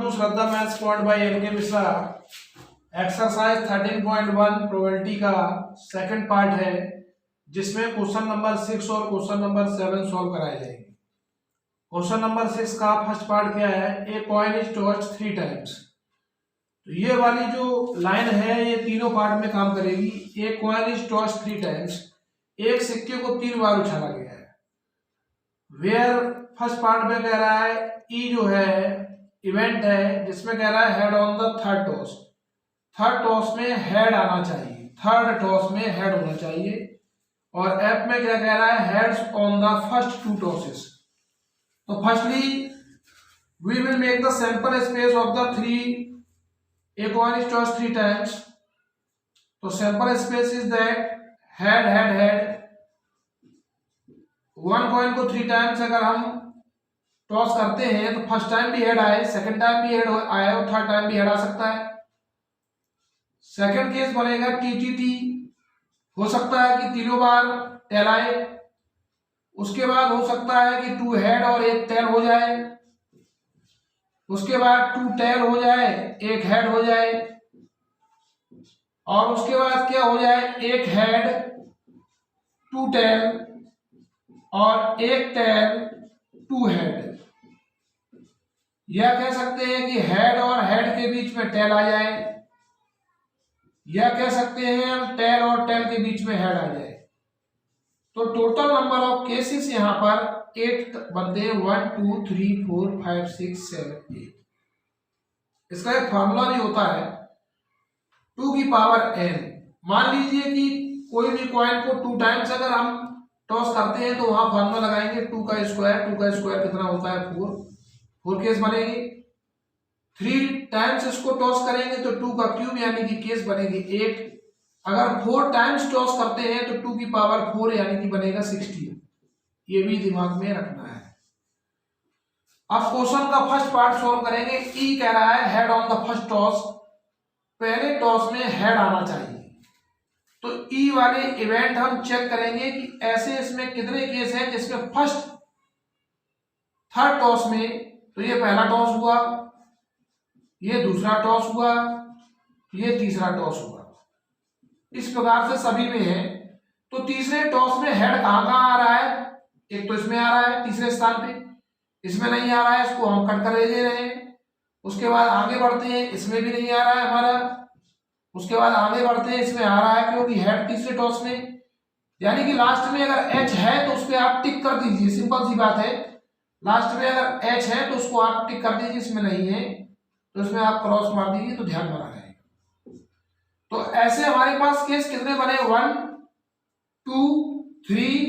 To Shraddha maths point by L K Mishra. Exercise 13.1 probability का second part है, जिसमें question number 6 और क्वेश्चन नंबर 7 सॉल्व कराए जाएंगे। क्वेश्चन नंबर 6 का फर्स्ट पार्ट क्या है? ए कॉइन इज टॉस्ड 3 टाइम्स। तो ये वाली जो लाइन है ये तीनों पार्ट में काम करेगी। ए कॉइन इज टॉस्ड 3 टाइम्स, एक सिक्के को 3 बार उछाला गया है। वेयर फर्स्ट पार्ट में कह रहा है ई जो है इवेंट है, जिसमें कह रहा है head on the third toss. Third toss में हेड आना चाहिए, थर्ड टॉस में हेड होना चाहिए। और एफ में क्या कह रहा है? Heads on the first 2 tosses. तो firstly we will make the sample space of the 3 a coin is tossed 3 times. तो sample space is that head head head. One coin को 3 टाइम्स अगर हम टॉस करते हैं तो फर्स्ट टाइम भी head आए, सेकंड टाइम भी हेड आए और थर्ड टाइम भी हेड आ सकता है। सेकंड केस बनेगा टीटीटी, हो सकता है कि तीनों बार टेल आए। उसके बाद हो सकता है कि 2 हेड और 1 टेल हो जाए। उसके बाद 2 टेल हो जाए, 1 हेड हो जाए। और उसके बाद क्या हो जाए? 1 हेड, 2 टेल और 1 टेल, 2 हेड। या कह सकते हैं कि हेड और हेड के बीच में टेल आ जाए, या कह सकते हैं हम टेल और टेल के बीच में हेड आ जाए। तो टोटल नंबर ऑफ केसेस यहां पर 8 बनते हैं। 1 2 3 4 5 6 7 8। इसका एक फॉर्मूला भी होता है 2 की पावर n। मान लीजिए कि कोई भी कॉइन को 2 टाइम्स अगर हम टॉस करते हैं तो वहां फॉर्मूला लगाएंगे 2 का स्क्वायर। 2 का स्क्वायर कितना होता है? 4 केस बनेगी। 3 टाइम्स इसको टॉस करेंगे तो 2 का क्यूब यानी कि केस बनेगी 8। अगर 4 टाइम्स टॉस करते हैं तो 2 की पावर 4 यानी कि बनेगा 16। ये भी दिमाग में रखना है। अब क्वेश्चन का फर्स्ट पार्ट सॉल्व करेंगे। ई कह रहा है head on the first toss, पहले टॉस में हेड आना चाहिए। तो ई वाले इवेंट हम चेक करेंगे कि ऐसे इसमें कितने केस हैं जिसमें फर्स्ट थर्ड टॉस में, तो ये पहला टॉस हुआ, ये दूसरा टॉस हुआ, ये तीसरा टॉस हुआ। इस प्रकार से सभी में है। तो तीसरे टॉस में हेड कहां कहां आ रहा है? एक तो इसमें आ रहा है तीसरे स्थान पे, इसमें नहीं आ रहा है, इसको हम कट कर दे रहे हैं। उसके बाद आगे बढ़ते हैं, इसमें भी नहीं आ रहा है हमारा। उसके बाद आगे बढ़ते हैं, इसमें आ रहा है क्योंकि हेड तीसरे टॉस में। यानी कि लास्ट में अगर एच है तो उस पर आप टिक कर दीजिए, सिंपल सी बात है। लास्ट में अगर एच है तो उसको आप टिक कर दीजिए, इसमें नहीं है तो इसमें आप क्रॉस मार दीजिए, तो ध्यान बना रहेगा। तो ऐसे हमारे पास केस कितने बने? 1 2 3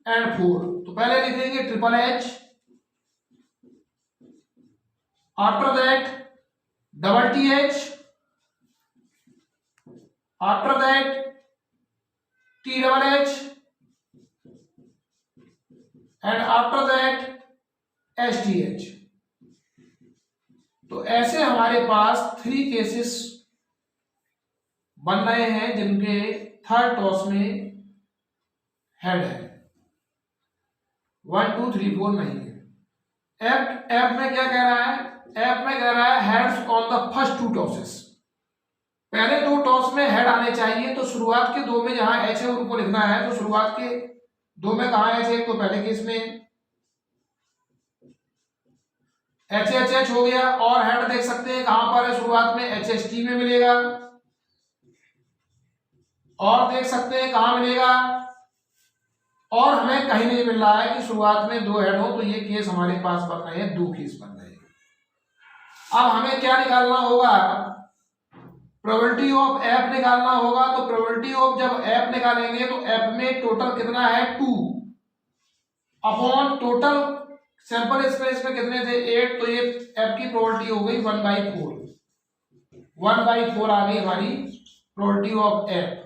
एंड 4। तो पहले लिखेंगे triple H, after that double T H, after that T double H and after that H T H. तो ऐसे हमारे पास 3 केसेस बन रहे हैं जिनके थर्ड टॉस में हेड है। 1 2 3 4 नहीं है। एफ में क्या कह रहा है? एफ में कह रहा है heads on the first 2 tosses. पहले 2 टॉस में हेड आने चाहिए। तो शुरुआत के 2 में जहां एच है उनको लिखना है। तो शुरुआत के 2 में कहां एच है? तो पहले केस में एच एच एच हो गया। और हेड देख सकते हैं कहां पर है? शुरुआत में एच एच टी में मिलेगा। और देख सकते हैं कहां मिलेगा? और हमें कहीं नहीं मिल रहा है कि शुरुआत में 2 हेड हो। तो ये केस हमारे पास बन रहे हैं, 2 केस बन रहे हैं। अब हमें क्या निकालना होगा? प्रोबेबिलिटी ऑफ एफ निकालना होगा। तो प्रोबेबिलिटी ऑफ जब एफ निकालेंगे तो एफ में टोटल कितना है? 2 अपॉन टोटल सैंपल स्पेस में कितने थे? 8। तो ये एफ की प्रोबेबिलिटी हो गई 1/4। 1/4 आ गई हमारी प्रोबेबिलिटी ऑफ एफ।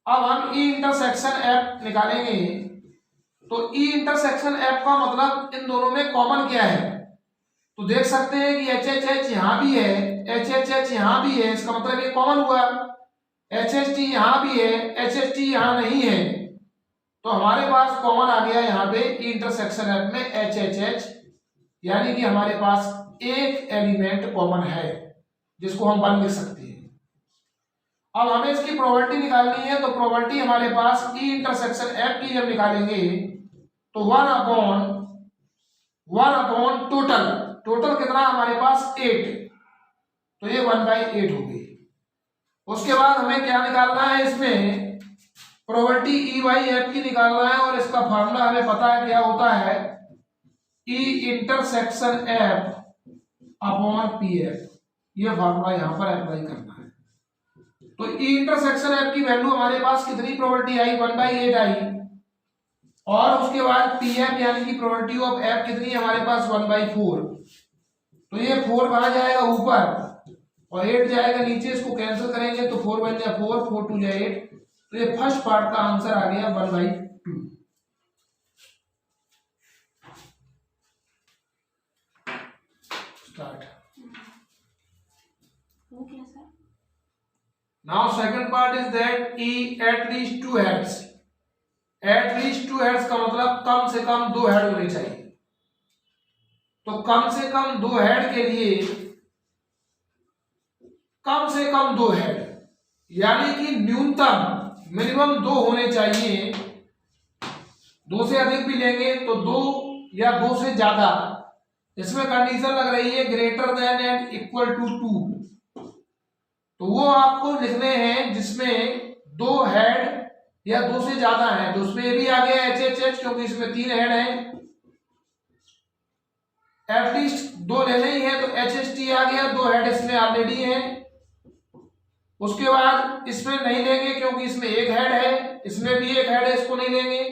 अब हम ई इंटरसेक्शन एफ निकालेंगे। तो ई इंटरसेक्शन एफ का मतलब इन दोनों में कॉमन क्या है? तो देख सकते हैं कि एच एच एच यहां भी है, एच एच एच यहां भी है, इसका मतलब ये कॉमन हुआ। एच एच टी यहां भी है, एच एच टी यहां नहीं है, तो हमारे पास कॉमन आ गया यहां पे ई इंटरसेक्शन एफ में एच एच एच, यानी कि हमारे पास एक एलिमेंट कॉमन है जिसको हम 1 लिख सकते हैं। अब हमें इसकी प्रोबेबिलिटी निकालनी है, तो प्रोबेबिलिटी हमारे पास ई इंटरसेक्शन एफ की जब निकालेंगे तो 1 अपॉन टोटल कितना हमारे पास 8, तो ये 1/8 हो गई। उसके बाद हमें क्या निकालना है, इसमें प्रोबेबिलिटी ई बाई एफ की निकालना है, और इसका फार्मूला हमें पता है क्या होता है, E intersection F upon P F. ये फार्मूला यहां पर अप्लाई करना है। तो ई इंटरसेक्शन एफ की वैल्यू हमारे पास कितनी प्रोबेबिलिटी आई, 1/8 आई, और उसके बाद पी एफ यानी कि प्रोबेबिलिटी ऑफ एफ कितनी है हमारे पास 1/4। तो ये 4 कहां जाएगा, ऊपर, और 8 जाएगा नीचे। इसको कैंसिल करेंगे तो 4 बन जाए 4, 4 2 जाए 8। तो ये फर्स्ट पार्ट का आंसर आ गया 1/2। Start. Now second part is that E at least 2 heads। at least 2 heads का मतलब कम से कम 2 हेड होने चाहिए। तो कम से कम 2 हेड के लिए कम से कम 2 हेड, यानी कि न्यूनतम मिनिमम 2 होने चाहिए। 2 से अधिक भी लेंगे तो 2 या 2 से ज्यादा। इसमें कंडीशन लग रही है greater than and equal to 2, तो वो आपको लिखने हैं जिसमें 2 हेड या 2 से ज्यादा है। तो उसमें ये भी आ गया HHH, क्योंकि इसमें 3 हेड हैं। एटलीस्ट 2 लेने ही है तो HHT आ गया, 2 हेड इसमें ऑलरेडी हैं। उसके बाद इसमें नहीं लेंगे क्योंकि इसमें 1 हेड है, इसमें भी 1 हेड है, इसको नहीं लेंगे।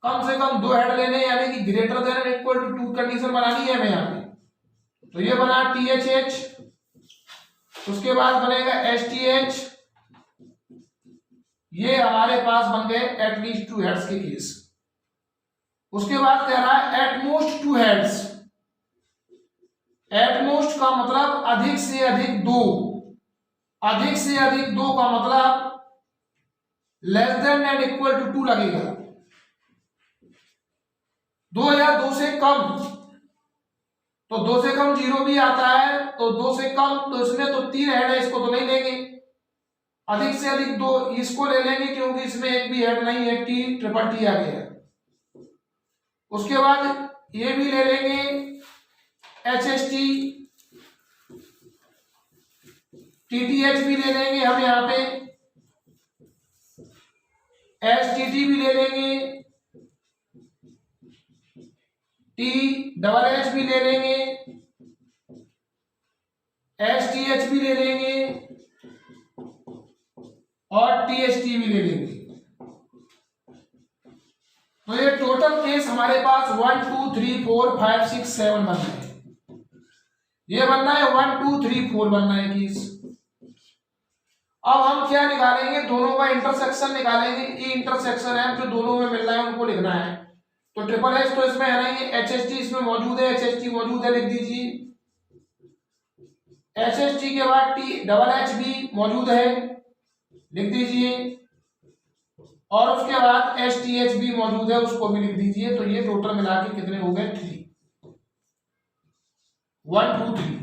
कम से कम 2 हेड लेने, यानी कि greater than equal to 2 condition बनानी है हमें यहाँ पे। तो ये बना THH, उसके बाद बनेगा STH। ये हमारे पास बन गए एटलीस्ट 2 हेड्स के केस। उसके बाद कह रहा है एटमोस्ट 2 हेड्स। एटमोस्ट का मतलब अधिक से अधिक 2, अधिक से अधिक 2 का मतलब less than and equal to 2 लगेगा। 2 या 2 से कम, तो 2 से कम 0 भी आता है, तो 2 से कम, तो इसमें तो 3 हेड है, इसको तो नहीं लेंगे। अधिक से अधिक 2 इसको ले लेंगे क्योंकि इसमें एक भी हेड नहीं है, T आ गया। उसके बाद ये भी ले लेंगे HST, TTH भी ले लेंगे हम यहाँ पे, STT भी ले लेंगे, THH भी ले लेंगे, STH भी ले लेंगे, और THT भी ले लेंगे। तो ये टोटल केस हमारे पास 1 2 3 4 5 6 7 बनना है। ये बनना है 1 2 3 4 बनना है केस। अब हम क्या निकालेंगे, दोनों का इंटरसेक्शन निकालेंगे। ई इंटरसेक्शन है जो दोनों में मिल रहा है उनको लिखना है। तो ट्रिपल एच तो इसमें है नहीं, HHT इसमें मौजूद है, HHT मौजूद है, लिख दीजिए। HHT के बाद THH भी मौजूद है, लिख दीजिए। और उसके बाद STH भी मौजूद है, उसको भी लिख दीजिए। तो ये टोटल मिला के कितने हो गए, 3, 1 2 3।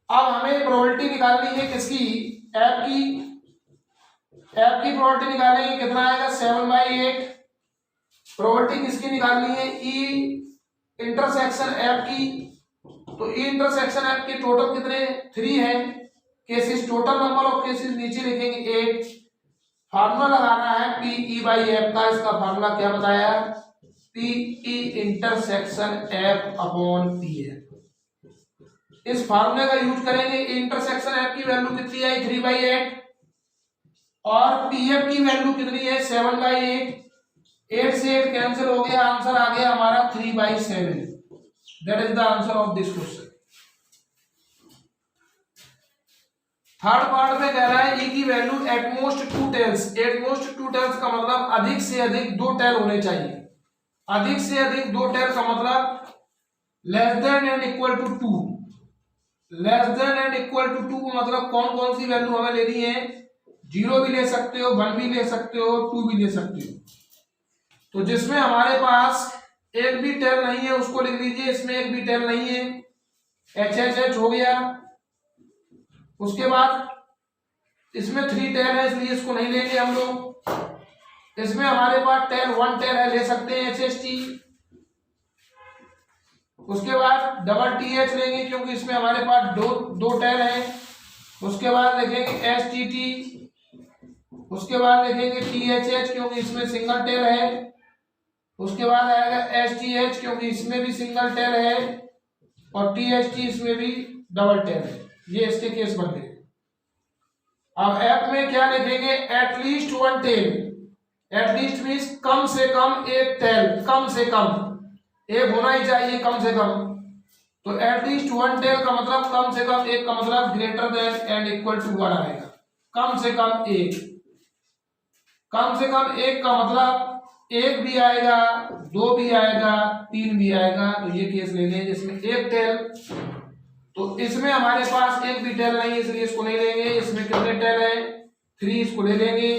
अब हमें प्रोबेबिलिटी निकालनी है किसकी, एफ की। एफ की प्रोबेबिलिटी निकालेंगे, कितना आएगा 7/8। प्रोबेबिलिटी किसकी निकालनी है, ई इंटरसेक्शन एफ की। तो ई इंटरसेक्शन एफ की टोटल कितने, 3 है cases. Total number of cases नीचे लिखेंगे 8। फार्मूला लगाना है पी ई बाई एफ का। इसका फार्मूला क्या बताया, P E intersection F upon P F. इस फार्मूले का यूज करेंगे। इंटरसेक्शन एफ की वैल्यू कितनी आई, 3/8, और पी एफ की वैल्यू कितनी है, 7/8। 8 से 8 कैंसिल हो गया, आंसर आ गया हमारा 3/7। That is the answer of this question. Third part में कह रहा है ई की value at most 2 tails. At most 2 tails का मतलब अधिक से अधिक 2 टेल होने चाहिए। अधिक से अधिक 2 टेल का मतलब less than and equal to 2। Less than and equal to 2 मतलब कौन कौन सी वैल्यू हमें लेनी है, 0 भी ले सकते हो, 1 भी ले सकते हो, 2 भी ले सकते हो। तो जिसमें हमारे पास एक भी टेल नहीं है उसको लिख लीजिए, इसमें एक भी टेल नहीं है। HHH हो गया। उसके बाद इसमें 3 टेल है इसलिए इसको नहीं लेंगे हम लोग। इसमें हमारे पास टेल 1 टेल है, ले सकते हैं HHT। उसके बाद डबल TH लेंगे क्योंकि इसमें हमारे पास दो टेल है। उसके बाद लिखेंगे STT। उसके बाद लिखेंगे THH क्योंकि इसमें सिंगल टेल है। उसके बाद आएगा STH क्योंकि इसमें भी सिंगल टेल है, और THT इसमें भी डबल टेल है। ये इसके केस बन गए। अब ऐप में क्या लिखेंगे, एटलीस्ट 1 टेल। एटलीस्ट मीन्स कम से कम एक टेल, कम से कम एक होना ही चाहिए, कम से कम। तो एटलीस्ट 1 टेल का मतलब कम से कम एक का मतलब greater than and equal to 1 आएगा। कम से कम एक, कम से कम एक का मतलब एक भी आएगा, 2 भी आएगा, 3 भी आएगा। तो ये केस ले लें जिसमें एक टेल। तो इसमें हमारे पास एक भी टेल नहीं है इसलिए इसको नहीं लेंगे। इसमें कितने टेल है, 3, इसको ले लेंगे।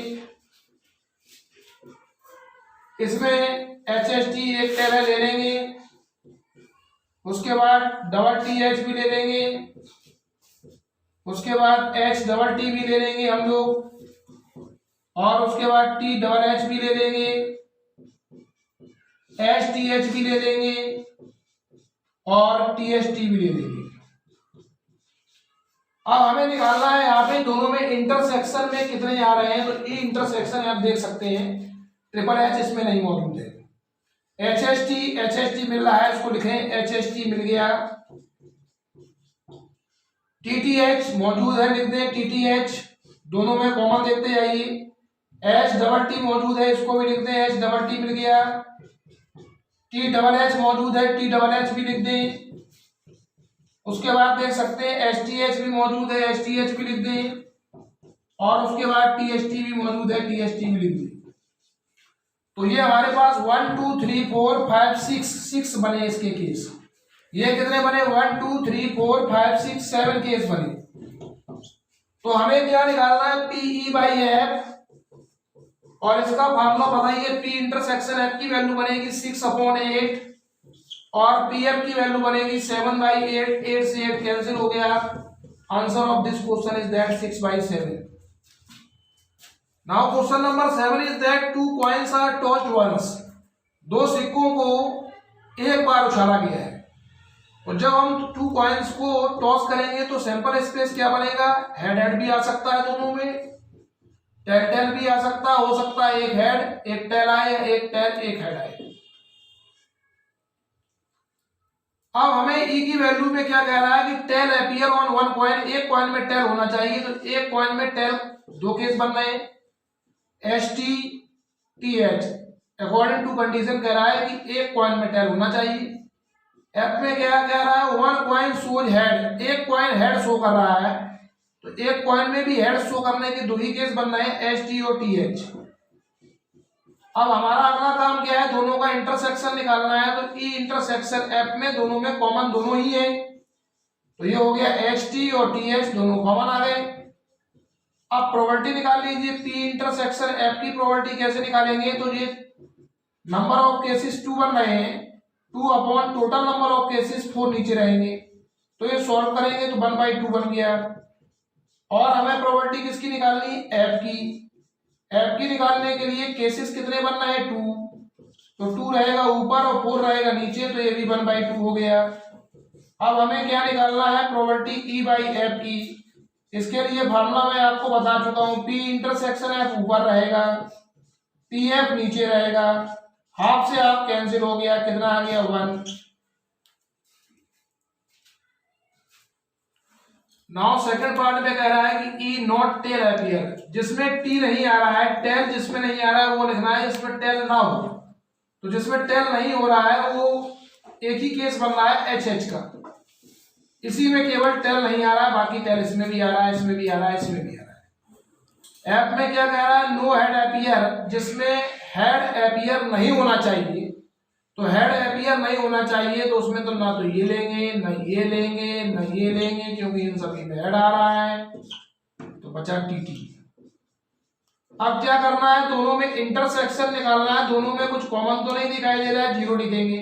इसमें HHT एक टेल है, ले लेंगे। उसके बाद डबल TH भी ले लेंगे। उसके बाद H डबल T भी ले लेंगे हम लोग, और उसके बाद T डबल H भी ले लेंगे, STH भी ले लेंगे, और THT भी ले लेंगे। अब हमें निकालना है यहाँ पे दोनों में इंटरसेक्शन में कितने आ रहे हैं। तो ये इंटरसेक्शन आप देख सकते हैं, ट्रिपल H इसमें नहीं मौजूद है। HHT मिल रहा है, इसको लिखें HHT मिल गया। TTH मौजूद है, लिख दें TTH। दोनों में कॉमन देखते जाइए। H डबल T मौजूद है, इसको भी लिख दें H डबल T मिल गया। T डबल H मौजूद है, T डबल H भी लिख दें। उसके बाद देख सकते हैं STH भी मौजूद है, STH भी लिख दें। और उसके बाद THT भी मौजूद है, THT भी लिख दें। तो ये हमारे पास 1 2 3 4 5 6 बने इसके केस। ये कितने बने, 1 2 3 4 5 6 7 केस बने। तो हमें क्या निकालना है, PE/F। और इसका फार्मूला बताइए। P इंटरसेक्शन F की वैल्यू बनेगी 6/8, और PF की वैल्यू बनेगी 7/8। 8 से 8 कैंसिल हो गया। Answer of this question is that 6/7। Now question number 7 is that 2 coins are tossed once। 2 सिक्कों को एक बार उछाला गया है, और जब हम 2 कॉइन्स को टॉस करेंगे तो सैंपल स्पेस क्या बनेगा, हेड हेड भी आ सकता है दोनों में, टेल टेल भी आ सकता है। हो सकता है एक हेड एक टेल आए, या एक टेल एक हेड आए। अब हमें ई की वैल्यू में क्या कह रहा है कि टेल अपीयर ऑन 1 कॉइन। एक कॉइन में टेल होना चाहिए, तो एक कॉइन में टेल 2 केस बन रहे हैं, STTH। अकॉर्डिंग टू कंडीशन कह रहा है कि एक कॉइन में टेल होना चाहिए। एफ में क्या कह रहा है, 1 कॉइन शोज हेड। एक कॉइन हेड शो कर रहा है, तो एक कॉइन में भी हेड शो करने के 2 ही केस बन रहे हैं, ST और TH। अब हमारा अगला काम क्या है, दोनों का इंटरसेक्शन निकालना है। तो ई इंटरसेक्शन एफ में दोनों में कॉमन दोनों ही है, तो ये हो गया HT और TH दोनों कॉमन आ गए। अब प्रोबेबिलिटी निकाल लीजिए। P इंटरसेक्शन F की प्रोबेबिलिटी कैसे निकालेंगे, तो ये नंबर ऑफ केसेस 2 बन रहे हैं, 2 upon total number of cases 4 नीचे रहेंगे, तो ये सॉल्व करेंगे तो 1/2 बन गया। और हमें प्रोबेबिलिटी किसकी निकालनी, F की। F की निकालने के लिए केसेस कितने बनना है, 2। तो 2 रहेगा ऊपर और 4 रहेगा नीचे, तो ये भी 1/2 हो गया। अब हमें क्या निकालना है, प्रोबेबिलिटी E/F की। इसके लिए फार्मूला मैं आपको बता चुका हूं। P इंटरसेक्शन F ऊपर रहेगा, PF नीचे रहेगा। हाफ से हाफ कैंसिल हो गया, कितना आ गया, 1। नाउ सेकंड पार्ट में कह रहा है कि ई नॉट टेल अपीयर। जिसमें टी नहीं आ रहा है, टेल जिसमें नहीं आ रहा है वो लिखना है, इसमें टेल ना हो। तो जिसमें टेल नहीं हो रहा है वो एक ही केस बन रहा है HH का। इसी में केवल टेल नहीं आ रहा है, बाकी टेल इसमें भी आ रहा है, इसमें भी आ रहा है, इसमें भी आ रहा है। एफ में क्या कह रहा है, नो हेड अपीयर। जिसमें हेड अपीयर नहीं होना चाहिए, तो हेड अपीयर नहीं होना चाहिए, तो उसमें तो ना तो ये लेंगे, ना ये लेंगे, ना ये लेंगे, क्योंकि इन सभी में हेड आ रहा है। तो बचा TT। अब क्या करना है, दोनों में इंटरसेक्शन निकालना है। दोनों में कुछ कॉमन तो नहीं दिखाई दे रहा है, 0 लिखेंगे।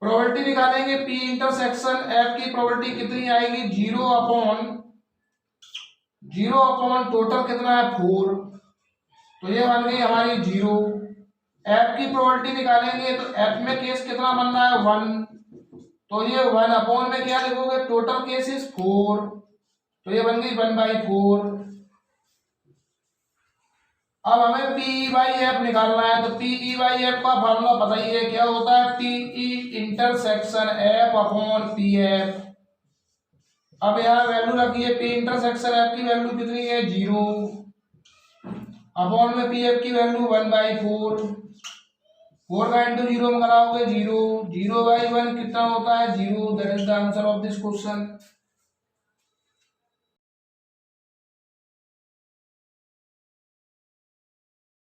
प्रोबेबिलिटी निकालेंगे पी इंटरसेक्शन एफ की प्रोबेबिलिटी कितनी आएगी, 0 अपॉन टोटल कितना है 4, तो ये बन गई हमारी 0। एफ की प्रोबेबिलिटी निकालेंगे तो एफ में केस कितना बन रहा है 1, तो ये 1 अपॉन में क्या लिखोगे, टोटल केसेस 4, तो ये बन गई 1/4। अब हमें पी बाई एफ निकालना है, तो पी ई बाई एफ का फॉर्मूला पता ही है, क्या होता है, P E intersection F upon P F. अब यहाँ वैल्यू रखिए, पी इंटरसेक्शन एफ की वैल्यू कितनी है 0, अपॉन में पी एफ की वैल्यू 1/4, 4 का इंटू 0 में कराओगे 0, 0/1 कितना होता है 0, that is the answer of this question.